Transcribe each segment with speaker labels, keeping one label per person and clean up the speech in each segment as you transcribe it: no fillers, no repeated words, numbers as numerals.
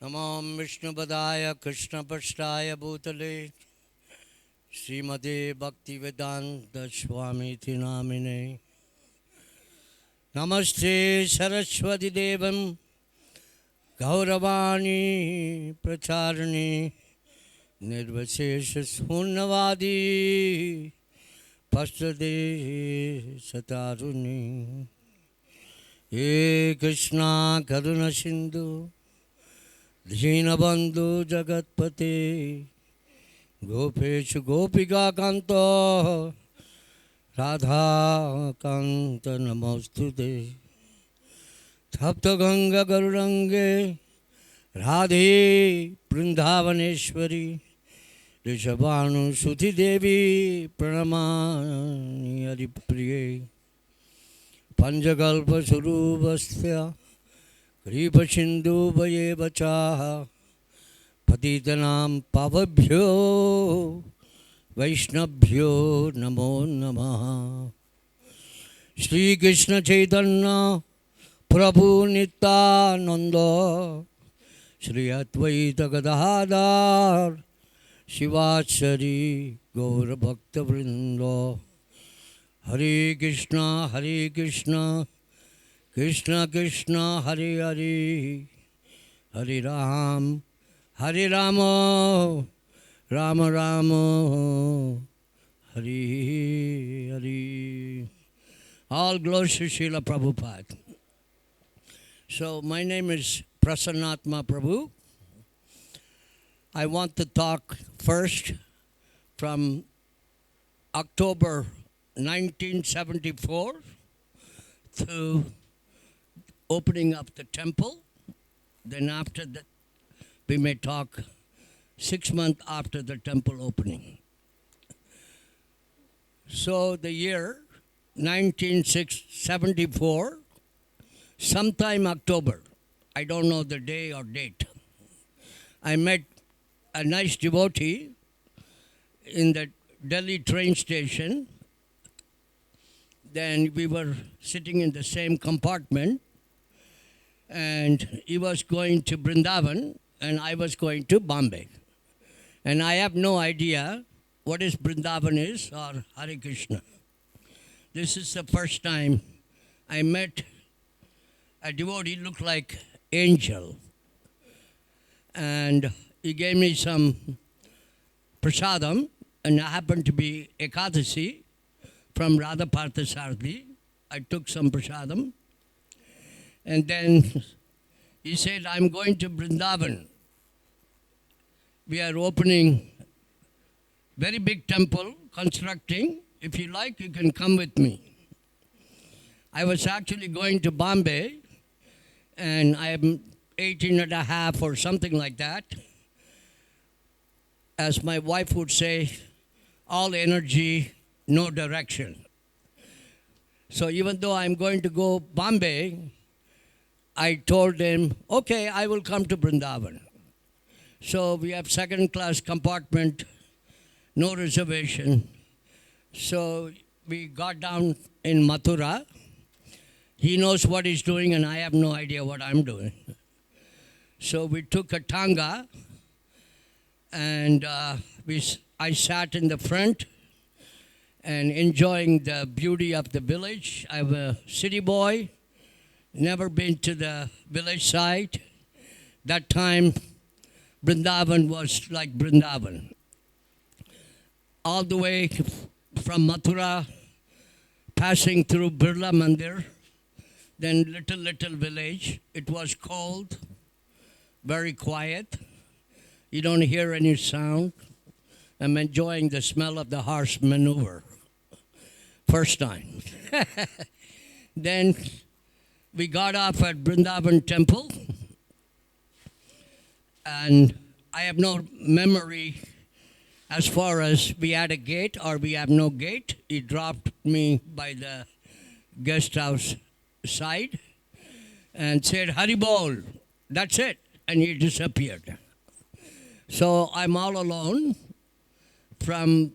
Speaker 1: नमो विष्णुपदाय कृष्णपृष्ठाय भूतले श्रीमते भक्तिवेदांत स्वामीति नामिने नमस्ते सरस्वती देवं गौरवाणी प्रचारिणी निर्विशेष शून्यवादी पश्चदे सतारुणी हे कृष्णा करुण सिंधु दीनबंधु जगतपते गोपेश गोपिका कांत राधा कांत नमोस्तुते तप्त गंगा गरुड़ंगे राधे वृंदावनेश्वरी ऋषभानुसुति देवी प्रणमामि हरिप्रिये पंचकल्प स्वरूपस्य कृपसिन्धुभये वचाः पतितनां पावभ्यो वैष्णवभ्यो नमो नमः। श्री कृष्ण चैतन्य प्रभु नित्यानंद श्री अद्वैत गदाधर शिवाचार्य गौर भक्तवृंद। हरे Krishna Krishna Krishna Hare Hare Hare Ram Ram Ram Hare Hare. All glories to Srila Prabhupada. So my name is Prasannatma Prabhu. I want to talk first from October 1974 to opening up the temple. Then after that, we may talk 6 months after the temple opening. So the year 1974, sometime October, I don't know the day or date, I met a nice devotee in the Delhi train station. Then we were sitting in the same compartment, and he was going to Brindavan and I was going to Bombay. And I have no idea what is Brindavan is or Hare Krishna. This is the first time I met a devotee looked like angel. And he gave me some prasadam, and it happened to be Ekadasi from Radha Parthasarathi. I took some prasadam. And then he said, I'm going to Brindavan. We are opening very big temple, constructing. If you like, you can come with me. I was actually going to Bombay, and I am 18 and a half or something like that. As my wife would say, all energy, no direction. So even though I'm going to go Bombay, I told him, okay, I will come to Brindavan. So we have second class compartment, no reservation. So we got down in Mathura. He knows what he's doing and I have no idea what I'm doing. So we took a tanga and I sat in the front and enjoying the beauty of the village. I'm a city boy. Never been to the village side. That time, Brindavan was like Brindavan. All the way from Mathura, passing through Birla Mandir, then little village. It was cold, very quiet. You don't hear any sound. I'm enjoying the smell of the horse manure. First time. Then we got off at Brindavan temple, and I have no memory as far as we had a gate or we have no gate. He dropped me by the guest house side and said, Haribol, that's it. And he disappeared. So I'm all alone. From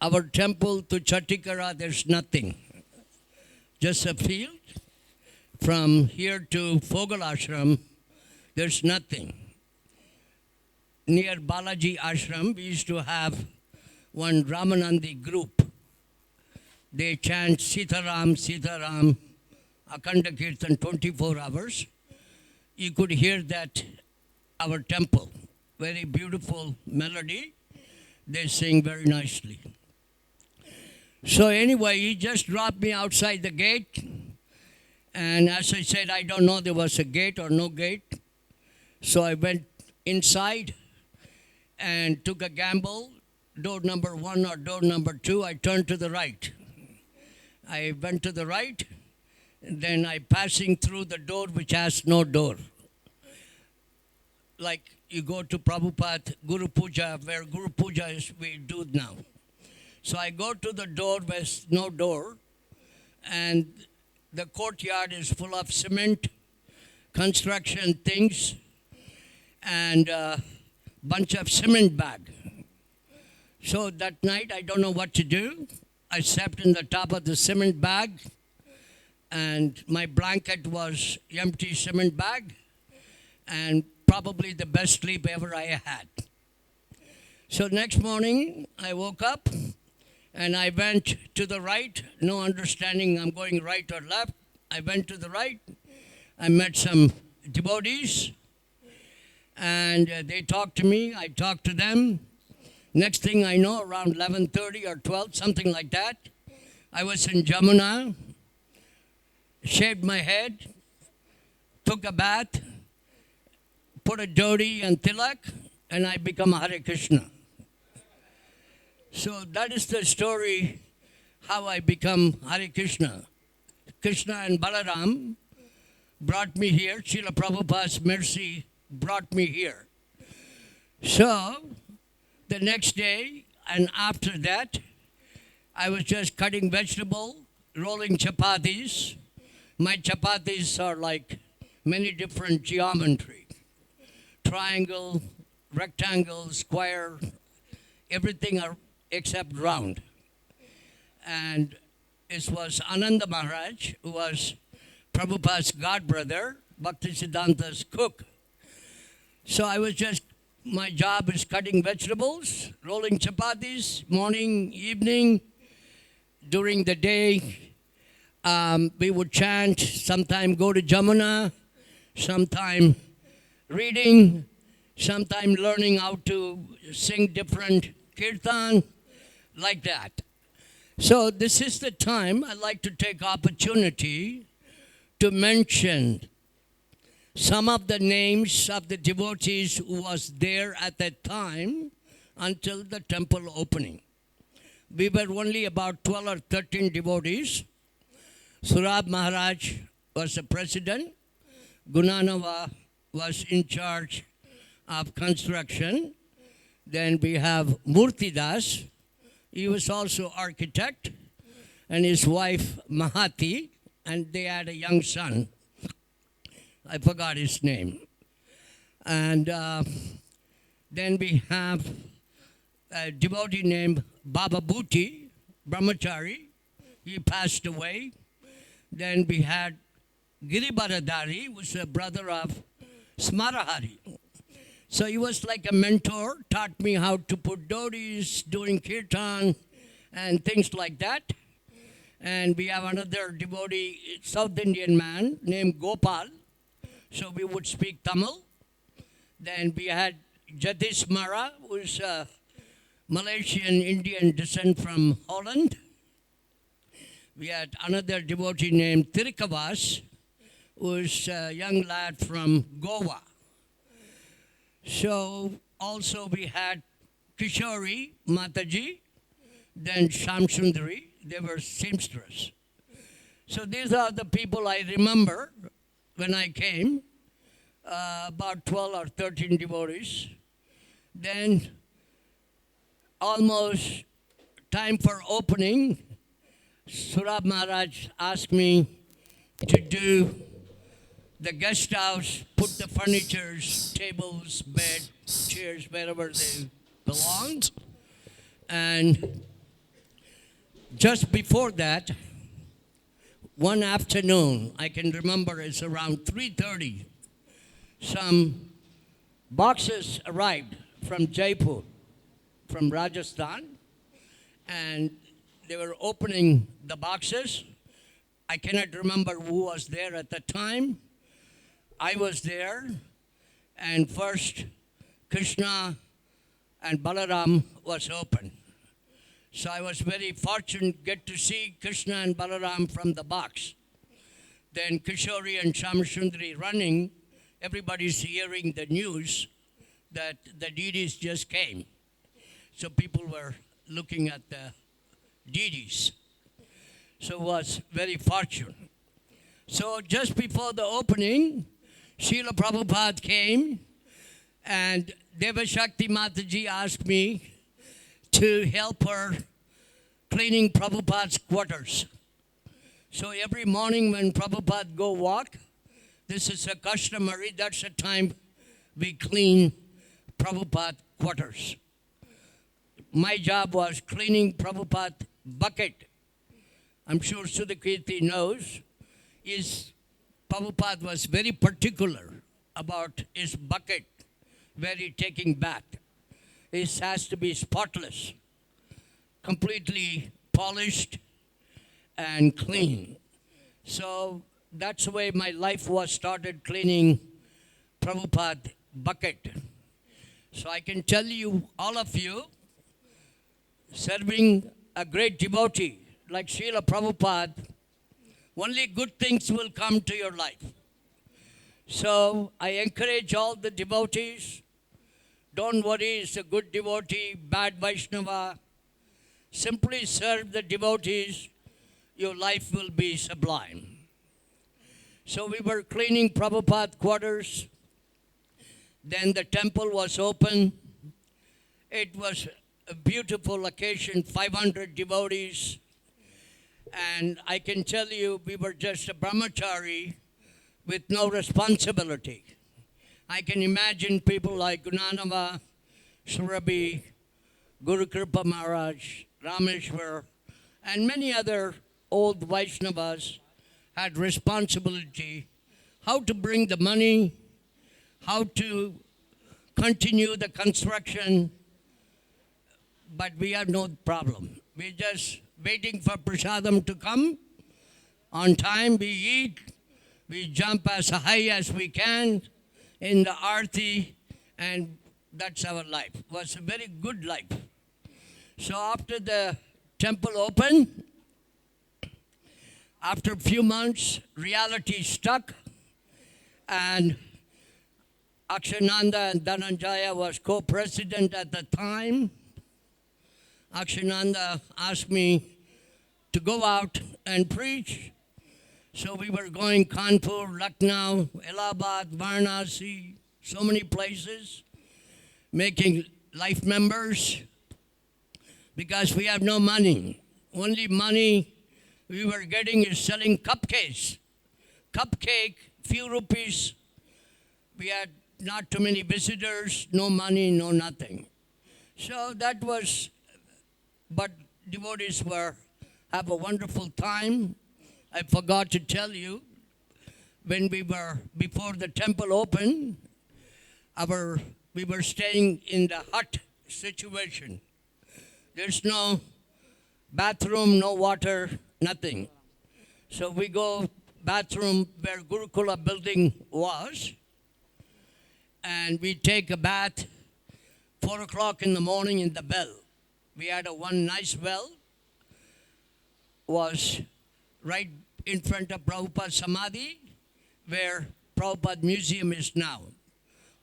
Speaker 1: our temple to Chattikara, there's nothing. Just a field. From here to Fogal Ashram, there's nothing. near Balaji Ashram, we used to have one Ramanandi group. They chant Sitaram, Sitaram, Akhanda Kirtan 24 hours. You could hear that our temple. Very beautiful melody. They sing very nicely. So anyway, he just dropped me outside the gate. And as I said, I don't know there was a gate or no gate. So I went inside and took a gamble. Door number 1 or door number 2, I turned to the right. I went to the right. Then I passing through the door which has no door. Like you go to Prabhupada Guru Puja, where Guru Puja is, we do now. So I go to the door where there's no door, and the courtyard is full of cement, construction things, and a bunch of cement bag. So that night, I don't know what to do. I slept in the top of the cement bag, and my blanket was empty cement bag, and probably the best sleep ever I had. So next morning, I woke up, and I went to the right, no understanding I'm going right or left. I went to the right. I met some devotees, and they talked to me. I talked to them. Next thing I know, around 11:30 or 12, something like that, I was in Jamuna, shaved my head, took a bath, put a dhoti and tilak, and I become Hare Krishna. So that is the story how I become Hare Krishna. Krishna and Balaram brought me here. Srila Prabhupada's mercy brought me here. So the next day and after that, I was just cutting vegetable, rolling chapatis. My chapatis are like many different geometry. Triangle, rectangle, square, everything are except round. And it was Ananda Maharaj, who was Prabhupada's godbrother, Bhaktisiddhanta's cook. So I was just, my job is cutting vegetables, rolling chapatis, morning, evening. During the day, we would chant, sometime go to Jamuna, sometime reading, sometime learning how to sing different kirtan, like that. So this is the time I like to take opportunity to mention some of the names of the devotees who was there at that time until the temple opening. We were only about 12 or 13 devotees. Surab Maharaj was the president. Gunanava was in charge of construction. Then we have Murti Das. He was also architect, and his wife Mahati, and they had a young son. I forgot his name. And then we have a devotee named Baba Bhuti, Brahmachari. He passed away. Then we had Giribaradari, who was a brother of Smarahari. So he was like a mentor, taught me how to put dhotis, doing kirtan, and things like that. And we have another devotee, South Indian man named Gopal. So we would speak Tamil. Then we had Jatish Mara, who is Malaysian Indian descent from Holland. We had another devotee named Tirikavas, who is a young lad from Goa. So also we had Kishori Mataji, then Shamsundari. They were seamstress. So these are the people I remember when I came, about 12 or 13 devotees. Then almost time for opening, Surab Maharaj asked me to do the guest house, put the furnitures, tables, bed, chairs, wherever they belonged. And just before that, one afternoon, I can remember it's around 3:30, some boxes arrived from Jaipur, from Rajasthan, and they were opening the boxes. I cannot remember who was there at the time. I was there, and first Krishna and Balaram was open. So I was very fortunate get to see Krishna and Balaram from the box. Then Kishori and Shamsundari running, everybody's hearing the news that the deities just came. So people were looking at the deities. So it was very fortunate. So just before the opening, Srila Prabhupada came, and Devashakti Mataji asked me to help her cleaning Prabhupada's quarters. So every morning when Prabhupada go walk, this is a customary, that's the time we clean Prabhupada quarters. My job was cleaning Prabhupada bucket. I'm sure Sudhakirti knows, Prabhupada was very particular about his bucket where he's taking bath. It has to be spotless, completely polished and clean. So that's the way my life was started, cleaning Prabhupada bucket. So I can tell you, all of you, serving a great devotee like Srila Prabhupada, only good things will come to your life. So I encourage all the devotees, don't worry, it's a good devotee, bad Vaishnava. Simply serve the devotees, your life will be sublime. So we were cleaning Prabhupada quarters. Then the temple was open. It was a beautiful occasion, 500 devotees. And I can tell you, we were just a brahmachari with no responsibility. I can imagine people like Gunanava, Surabhi, Guru Kripa Maharaj, Rameshwar, and many other old Vaishnavas had responsibility how to bring the money, how to continue the construction, but we had no problem. We just waiting for prasadam to come. On time we eat, we jump as high as we can in the arti, and that's our life. It was a very good life. So after the temple opened, after a few months, reality stuck, and Akshananda and Dhananjaya was co-president at the time. Akshananda asked me to go out and preach. So we were going Kanpur, Lucknow, Allahabad, Varanasi, so many places, making life members because we have no money. Only money we were getting is selling cupcakes. Cupcake, few rupees. We had not too many visitors, no money, no nothing. So that was, but devotees have a wonderful time. I forgot to tell you, when we were, before the temple opened, we were staying in the hut situation. There's no bathroom, no water, nothing. So we go bathroom where Gurukula building was, and we take a bath 4 o'clock in the morning in the well. We had one nice well, was right in front of Prabhupada Samadhi, where Prabhupada Museum is now.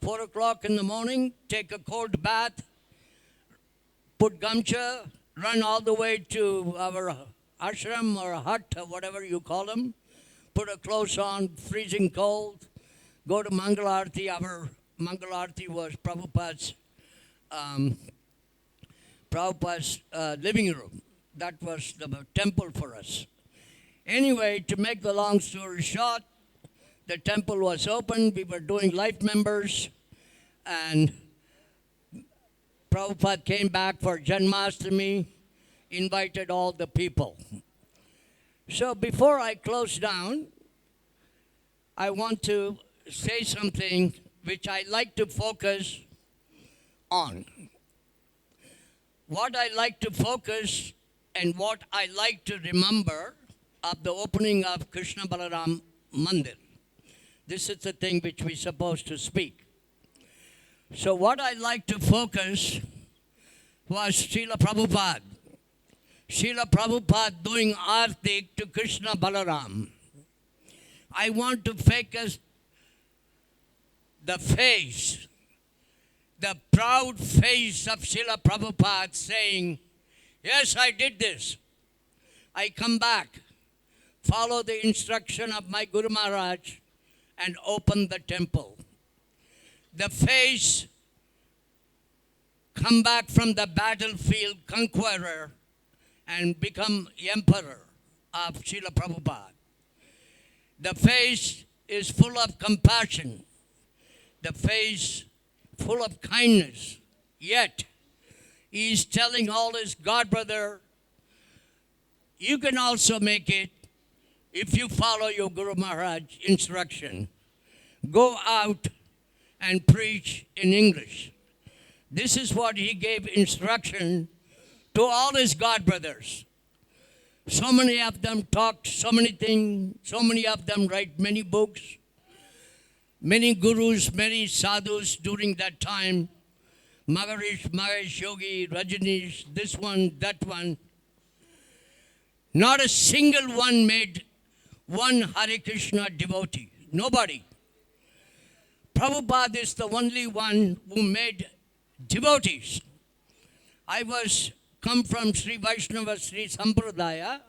Speaker 1: 4 o'clock in the morning, take a cold bath, put gamcha, run all the way to our ashram or hut or whatever you call them, put a clothes on, freezing cold, go to Mangalarti. Our Mangalarti was Prabhupada's living room. That was the temple for us. Anyway, to make the long story short, the temple was open, we were doing life members, and Prabhupada came back for Janmashtami, invited all the people. So before I close down, I want to say something which I like to focus on. What I like to focus and what I like to remember of the opening of Krishna Balaram Mandir. This is the thing which we're supposed to speak. So what I like to focus was Srila Prabhupada. Srila Prabhupada doing arti to Krishna Balaram. I want to focus the face, the proud face of Srila Prabhupada saying, yes, I did this. I come back, follow the instruction of my Guru Maharaj and open the temple. The face come back from the battlefield conqueror and become emperor of Srila Prabhupada. The face is full of compassion. The face full of kindness. Yet, he is telling all his god brother, you can also make it if you follow your Guru Maharaj instruction. Go out and preach in English. This is what he gave instruction to all his god brothers. So many of them talked so many things, so many of them write many books, many gurus, many sadhus during that time, Maharishi, Mahesh Yogi, Rajneesh, this one, that one. Not a single one made one Hare Krishna devotee. Nobody. Prabhupada is the only one who made devotees. I was come from Sri Vaishnava Sri Sampradaya.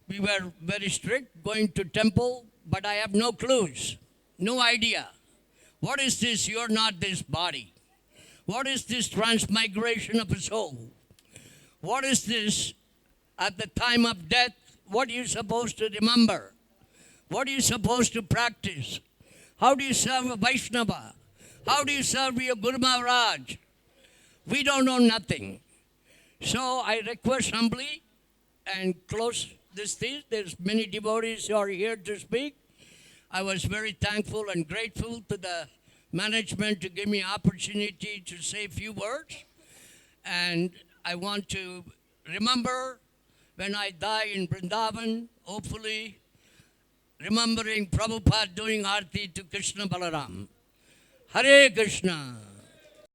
Speaker 1: We were very strict, going to temple, but I have no clues, no idea. What is this? You're not this body. What is this transmigration of a soul? What is this at the time of death? What are you supposed to remember? What are you supposed to practice? How do you serve a Vaishnava? How do you serve your Guru Maharaj? We don't know nothing. So I request humbly and close this thing. There's many devotees who are here to speak. I was very thankful and grateful to the management to give me opportunity to say a few words. And I want to remember when I die in Vrindavan, hopefully remembering Prabhupada doing arti to Krishna Balaram. Hare Krishna.